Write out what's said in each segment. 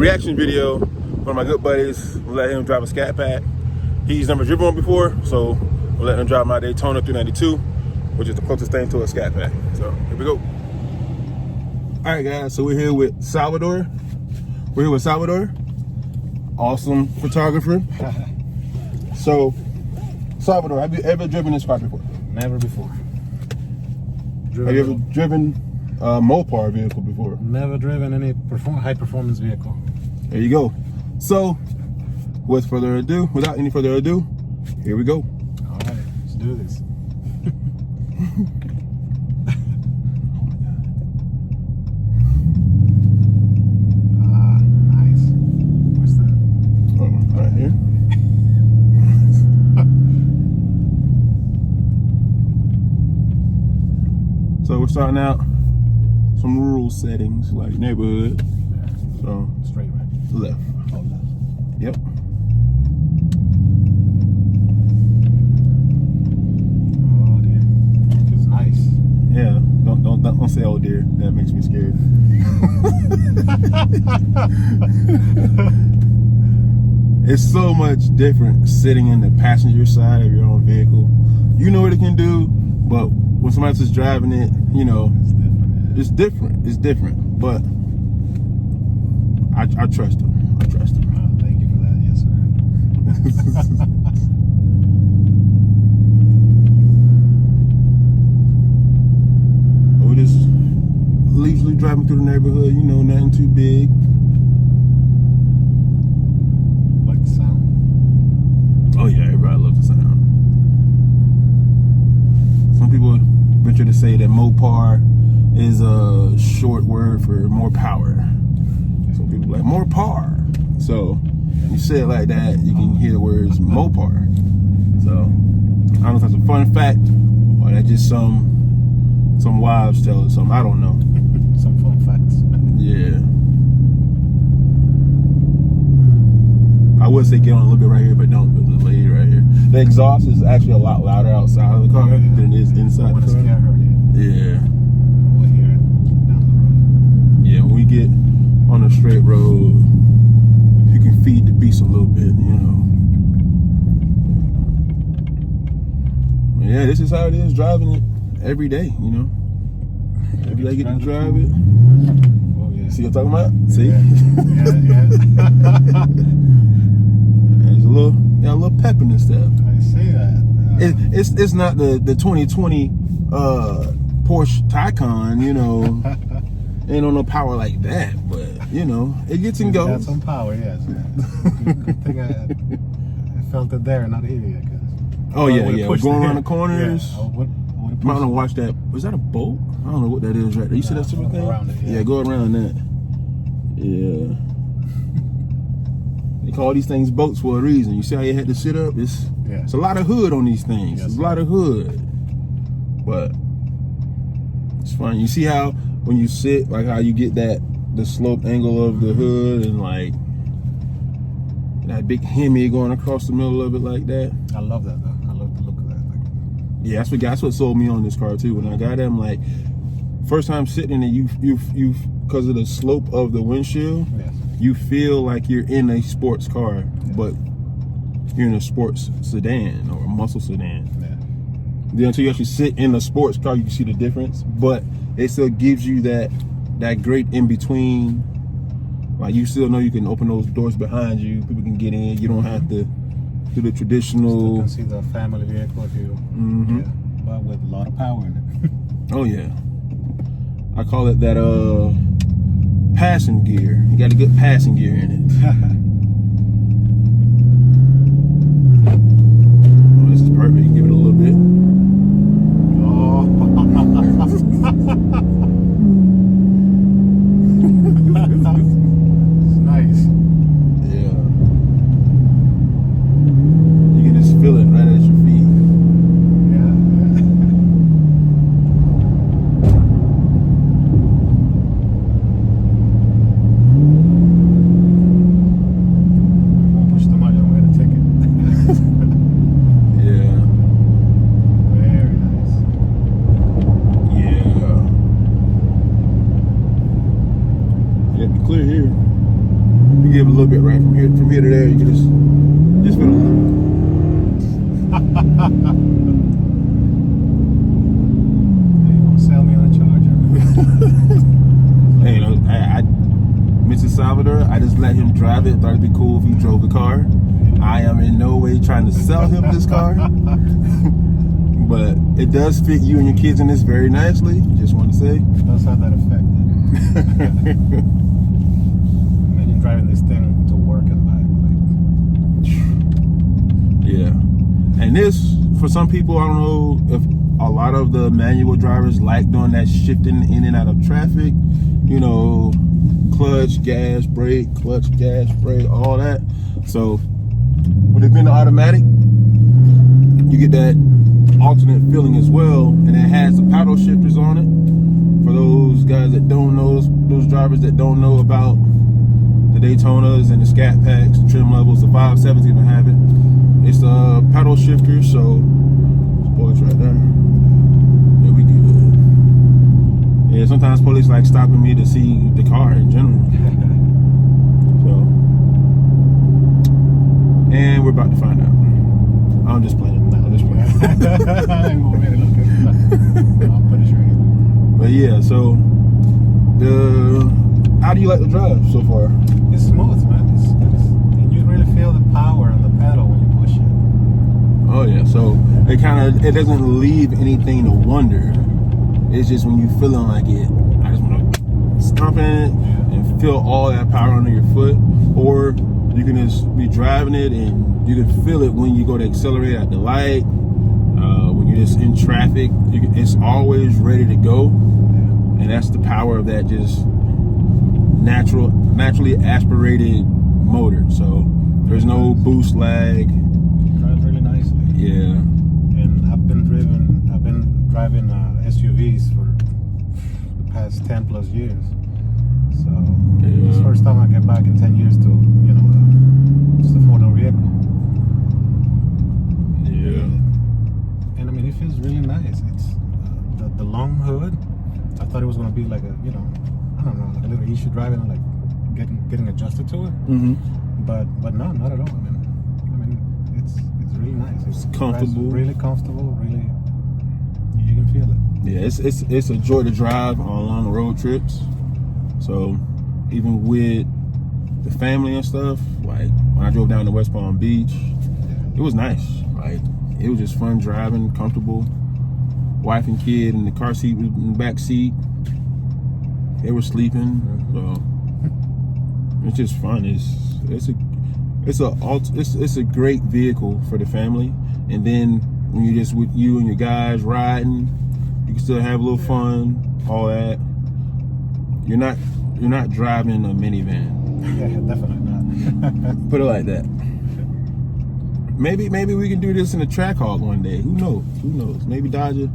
reaction video. One of my good buddies, we'll let him drive a Scatpack. He's never driven one before, so we'll let him drive my Daytona 392, which is the closest thing to a Scatpack. So here we go. All right, guys, so we're here with Salvador. Awesome photographer. So, Salvador, have you ever driven this car before? Never before. Have you ever driven a Mopar vehicle before? Never driven any high performance vehicle. There you go. So, without any further ado, here we go. All right, let's do this. Nice. Where's that? Right here. So we're starting out some rural settings like neighborhood. Yeah. So Straight, right? left. Oh, left. Yep. Oh dear. It's nice. Yeah. Don't say oh dear. That makes me scared. It's so much different sitting in the passenger side of your own vehicle. You know what it can do, but when somebody else is driving it, you know, it's different. It's different. But I trust him. Thank you for that. Yes, sir. We're just leisurely driving through the neighborhood, you know, nothing too big. Like the sound. Oh yeah, everybody loves the sound. Some people venture to say that Mopar is a short word for more power. Some people like more par. So when you say it like that, you can hear the words Mopar. So I don't know if that's a fun fact or that's just some wives tell us something. I don't know. Some fun facts. Yeah. I would say get on a little bit right here, but don't, because the lady right here. The exhaust is actually a lot louder outside of the car than it is inside the car. Yeah. We'll hear it down the road. Yeah, when we get on a straight road, you can feed the beast a little bit, you know. Yeah, this is how it is driving it every day, you know. Every day I get to drive it. Oh, yeah. See what I'm talking about? See? Yeah. There's a little pep in this stuff. I see that. It's not the 2020 Porsche Taycan, you know. Ain't on no power like that, but you know, it gets and goes. Got some power, yes. Good thing I felt it there, not here, I guess. Oh yeah. We're going around the corners. Yeah. I'm gonna watch that. Was that a boat? I don't know what that is right there. You see that silver thing? Around it, yeah, go around that. Yeah. They call these things boats for a reason. You see how you had to sit up? It's a lot of hood on these things. It's a lot of hood. But it's fun. You see how when you sit, like how you get the sloped angle of the hood and like that big Hemi going across the middle of it like that. I love that though. I love the look of that. Yeah, that's what sold me on this car too. When I got it, I'm like, first time sitting in it, you because of the slope of the windshield, you feel like you're in a sports car, but you're in a sports sedan or a muscle sedan. Then until you actually sit in a sports car, you can see the difference. But it still gives you that great in between. Like you still know you can open those doors behind you. People can get in. You don't have to do the traditional. You can see the family vehicle if you. But with a lot of power in it. Oh yeah. I call it that passing gear. You got a good passing gear in it. Oh, this is perfect. You can give it a little bit. Oh. It's nice. Yeah. You can just feel it right at your feet. give a little bit right from here to there. You can just feel a little. You gonna sell me on a Charger? Hey, you know, I Mr. Salvador, I just let him drive it. Thought it'd be cool if he drove the car. I am in no way trying to sell him this car. But it does fit you and your kids in this very nicely. Just want to say. It does have that effect. Imagine driving this thing to work and back. Yeah. And this, for some people, I don't know if a lot of the manual drivers like doing that shifting in and out of traffic. You know, clutch, gas, brake, clutch, gas, brake, all that. So, with it being automatic, you get that alternate feeling as well, and it has the paddle shifters on it. For those guys that don't know, those drivers that don't know about the Daytonas and the Scatpacks, the trim levels, the 5.7s even have it. It's a paddle shifter, so boys right there. There we go. Yeah, sometimes police like stopping me to see the car in general. So, and we're about to find out. I'm just playing. I'm just playing. I'll put it straight. But yeah, so how do you like the drive so far? It's smooth, man. And you really feel the power on the pedal when you push it. Oh yeah, so it doesn't leave anything to wonder. It's just when you're feeling like it, I just want to stomp in it and feel all that power under your foot, or you can just be driving it and you can feel it when you go to accelerate at the light, when you're just in traffic. It's always ready to go, and that's the power of that just naturally aspirated motor. So there's no boost lag. It drives really nicely. Yeah. And I've been driving SUVs for the past 10 plus years. So this is the first time I get back in 10 years to, just a four-door vehicle. Yeah. And I mean, it feels really nice. It's the long hood. I thought it was going to be like a, I don't know, like a little issue driving, like getting adjusted to it. Mm-hmm. But no, not at all. I mean, it's really nice. It's comfortable. Really comfortable. Really, you can feel it. Yeah, it's a joy to drive on long road trips. So even with the family and stuff, like when I drove down to West Palm Beach, it was nice. Like it was just fun driving, comfortable. Wife and kid in the car seat, in the back seat. They were sleeping. So it's just fun. It's a great vehicle for the family. And then when you're just with you and your guys riding, you can still have a little fun, all that. You're not driving a minivan. Yeah, definitely not. Put it like that. Maybe we can do this in a Trackhawk one day. Who knows? Maybe Dodger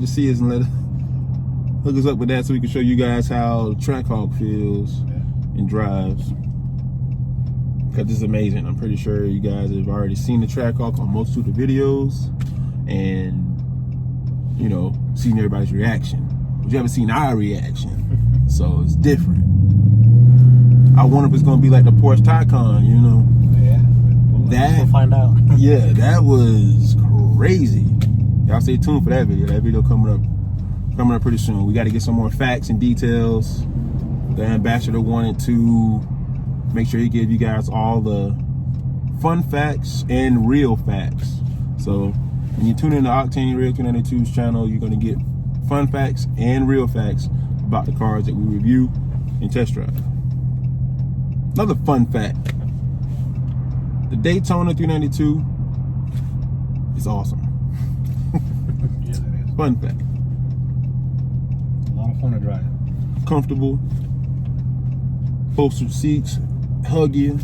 see us and hook us up with that so we can show you guys how the Trackhawk feels and drives. Because it's amazing. I'm pretty sure you guys have already seen the Trackhawk on most of the videos and seen everybody's reaction. But you haven't seen our reaction. So it's different. I wonder if it's gonna be like the Porsche Taycan, Yeah. We'll find out. Yeah, that was crazy. Y'all stay tuned for that video. That video coming up pretty soon. We got to get some more facts and details. The ambassador wanted to make sure he gave you guys all the fun facts and real facts. So when you tune in to Octane Radio 292's channel, you're going to get fun facts and real facts about the cars that we review and test drive. Another fun fact: the Daytona 392 is awesome. Yeah, it is. Fun fact. A lot of fun to drive. Comfortable. Bolstered seats. Hug you.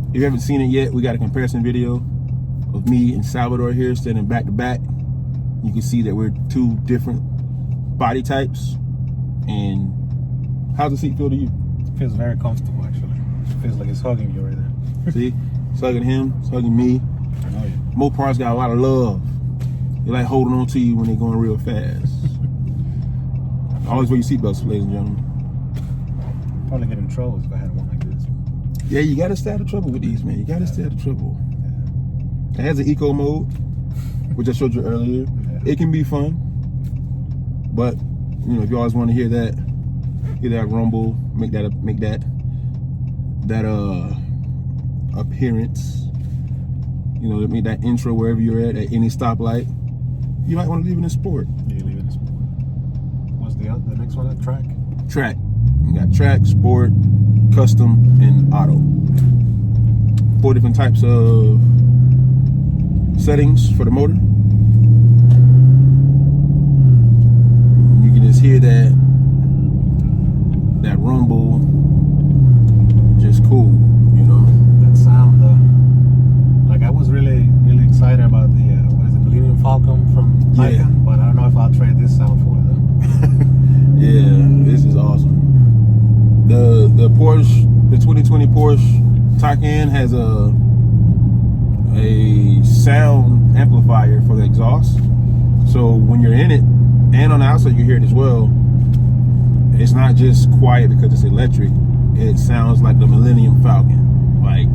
If you haven't seen it yet, we got a comparison video of me and Salvador here standing back to back. You can see that we're two different body types. And how's the seat feel to you? It feels very comfortable, actually. It feels like it's hugging you right there. See? It's hugging him. It's hugging me. Oh, yeah. Mopar's got a lot of love. They like holding on to you when they're going real fast. Always wear your seatbelts, ladies and gentlemen. Probably get in trouble if I had one like this. Yeah, you gotta stay out of trouble with these, man. You gotta stay out of trouble. It has an eco mode, which I showed you earlier. It can be fun, but you know, if you always want to hear that rumble, make that appearance, you know, make that intro wherever you're at any stoplight, you might want to leave it in sport. Yeah, leave it in sport. What's the next one? Track. Track. You got track, sport, custom, and auto. 4 different types of settings for the motor. You can just hear that rumble, just cool, you know. That sound, like I was really excited about the Millennium Falcon from Taycan, but I don't know if I'll trade this sound for them. Yeah, this is awesome. The Porsche, the 2020 Porsche Taycan has a sound amplifier for the exhaust. So when you're in it, and on the outside you hear it as well, it's not just quiet because it's electric. It sounds like the Millennium Falcon. Like,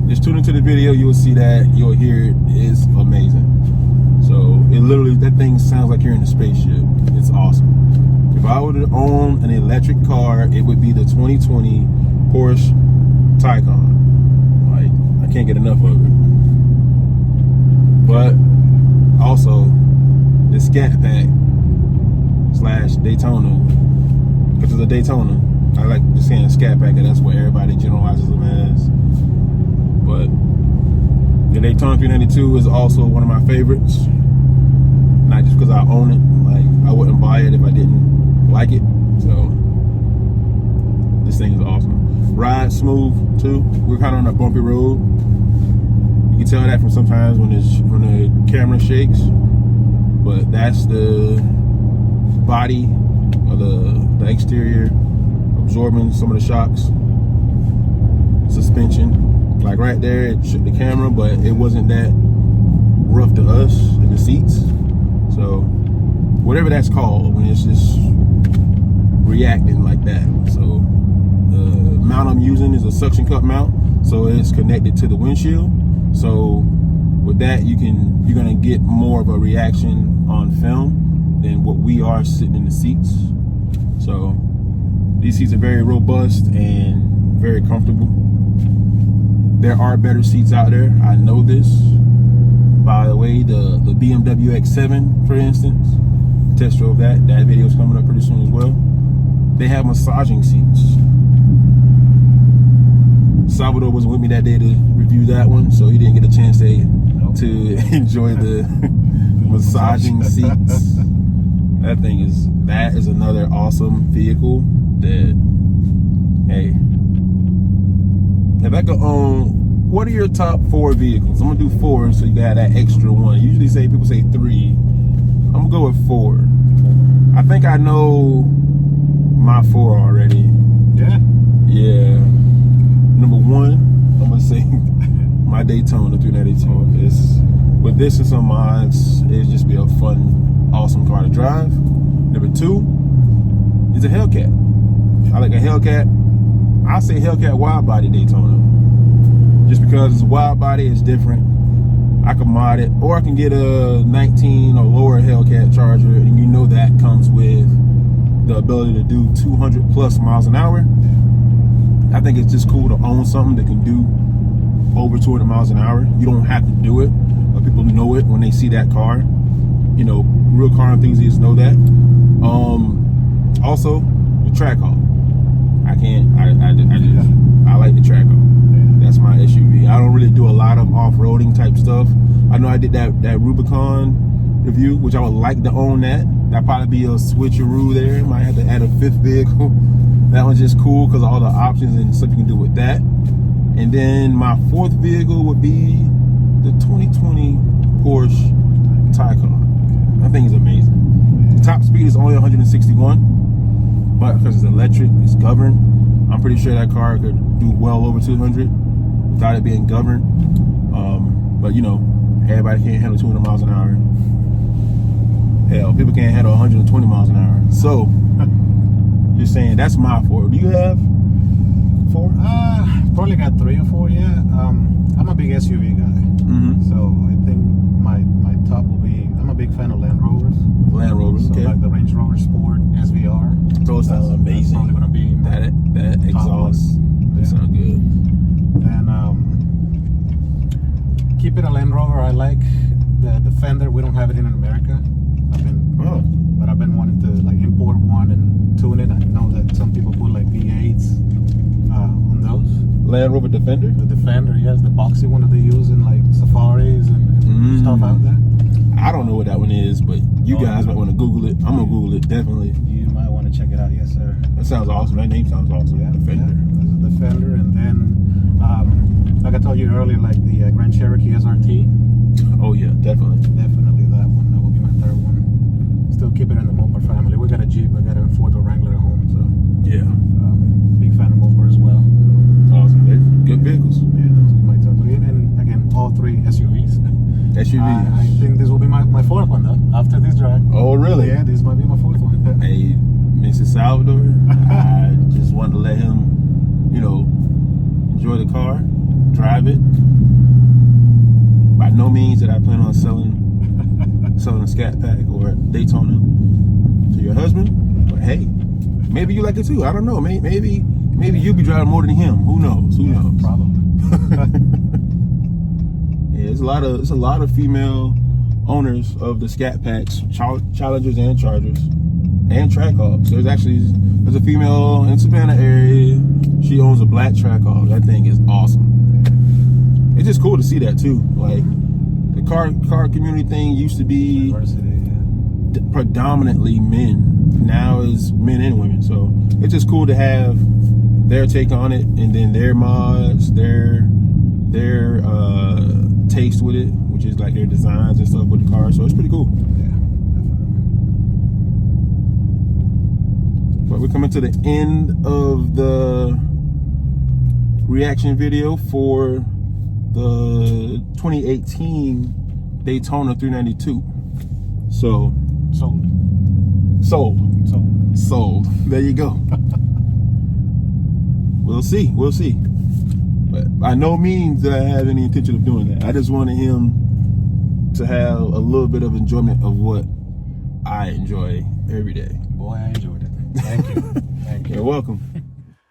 just tune into the video, you will see that, you'll hear it. It's amazing. So it literally, that thing sounds like you're in a spaceship. It's awesome. If I were to own an electric car, it would be the 2020 Porsche Taycan. Like, I can't get enough of it. But also the Scatpack / Daytona, because it's a Daytona. I like just saying Scatpack, and that's what everybody generalizes them as. But the Daytona 392 is also one of my favorites. Not just because I own it. Like, I wouldn't buy it if I didn't like it. So this thing is awesome. Ride smooth too. We're kind of on a bumpy road. You can tell that from sometimes when the camera shakes. But that's the body of the exterior absorbing some of the shocks. Suspension, like right there, it shook the camera, but it wasn't that rough to us in the seats. So whatever that's called, when it's just reacting like that. So the mount I'm using is a suction cup mount, so it's connected to the windshield. So with that, you're gonna get more of a reaction on film than what we are sitting in the seats. So these seats are very robust and very comfortable. There are better seats out there. I know this. By the way, the BMW X7, for instance, test drove that. That video is coming up pretty soon as well. They have massaging seats. Salvador wasn't with me that day to review that one, so he didn't get a chance to enjoy the massaging seats. That is another awesome vehicle that, hey, if I could own, what are your top 4 vehicles? I'm gonna do 4 so you got that extra one. Usually people say 3. I'm gonna go with 4. I think I know my 4 already. Yeah? Yeah. Number 1, I'm gonna say my Daytona 392. With this and some mods, it'd just be a fun, awesome car to drive. Number 2 is a Hellcat. I like a Hellcat. I say Hellcat wide body Daytona. Just because it's wide body, it's different. I can mod it, or I can get a 19 or lower Hellcat Charger, and you know that comes with the ability to do 200 plus miles an hour. I think it's just cool to own something that can do over 200 miles an hour. You don't have to do it, but people know it when they see that car. You know, real car enthusiasts know that. Also, the Trackhawk. I like the Trackhawk. That's my SUV. I don't really do a lot of off-roading type stuff. I know I did that Rubicon review, which I would like to own that. That'd probably be a switcheroo there. Might have to add a 5th vehicle. That one's just cool because of all the options and stuff you can do with that. And then my 4th vehicle would be the 2020 Porsche Taycan. That thing is amazing. The top speed is only 161, but because it's electric, it's governed. I'm pretty sure that car could do well over 200 without it being governed. But you know, everybody can't handle 200 miles an hour. Hell, people can't handle 120 miles an hour. So, just saying, that's my 4. Do you have only got 3 or 4 yet. I'm a big SUV guy, so I think my top will be. I'm a big fan of Land Rovers. Land Rovers, so okay. Like the Range Rover Sport SVR. Those sound amazing. That's probably gonna be that exhaust. That sound good. And keep it a Land Rover. I like the Fender. We don't have it in America. But I've been wanting to like import one and tune it. I know that some people put like V8s on those. Land Rover Defender? The Defender, yes, the boxy one that they use in like safaris and stuff out there. I don't know what that one is, but you guys might want to Google it. I'm gonna Google it, definitely. You might want to check it out, yes, sir. That sounds awesome. That name sounds awesome. Yeah, Defender. Yeah, there's a Defender, and then like I told you earlier, like the Grand Cherokee SRT. Oh yeah, definitely. Definitely that one. That will be my third one. Still keep it in the Mopar family. We got a Jeep, we got a 4-door Wrangler at home, so Yeah. big fan of Mopar as well. Awesome. They're good vehicles. Yeah, those are my top 3. And again, all 3 SUVs. SUVs. I think this will be my 4th one though. After this drive. Oh really? Yeah, this might be my 4th one. Hey, Mr. Salvador, I just wanted to let him, enjoy the car, drive it. By no means that I plan on selling a Scatpack or a Daytona to your husband, but hey, maybe you like it too. I don't know. Maybe you'll be driving more than him. Who knows? Who knows? Probably. Yeah, it's a lot of female owners of the Scatpacks, Challengers and Chargers, and Trackhawks. There's a female in Savannah area. She owns a black Trackhawk. That thing is awesome. It's just cool to see that too. Like the car community thing used to be predominantly men. Now is men and women. So it's just cool to have their take on it, and then their mods, their taste with it, which is like their designs and stuff with the car. So it's pretty cool. Yeah, definitely. But we're coming to the end of the reaction video for the 2018 Daytona 392. Sold. There you go. We'll see. But by no means did I have any intention of doing that. I just wanted him to have a little bit of enjoyment of what I enjoy every day. Boy, I enjoyed it. Thank you. Thank you. You're welcome.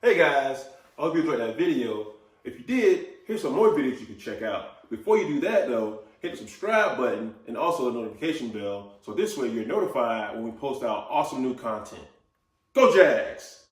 Hey guys, I hope you enjoyed that video. If you did, here's some more videos you can check out. Before you do that though, hit the subscribe button and also the notification bell, so this way you're notified when we post out awesome new content. Go Jags!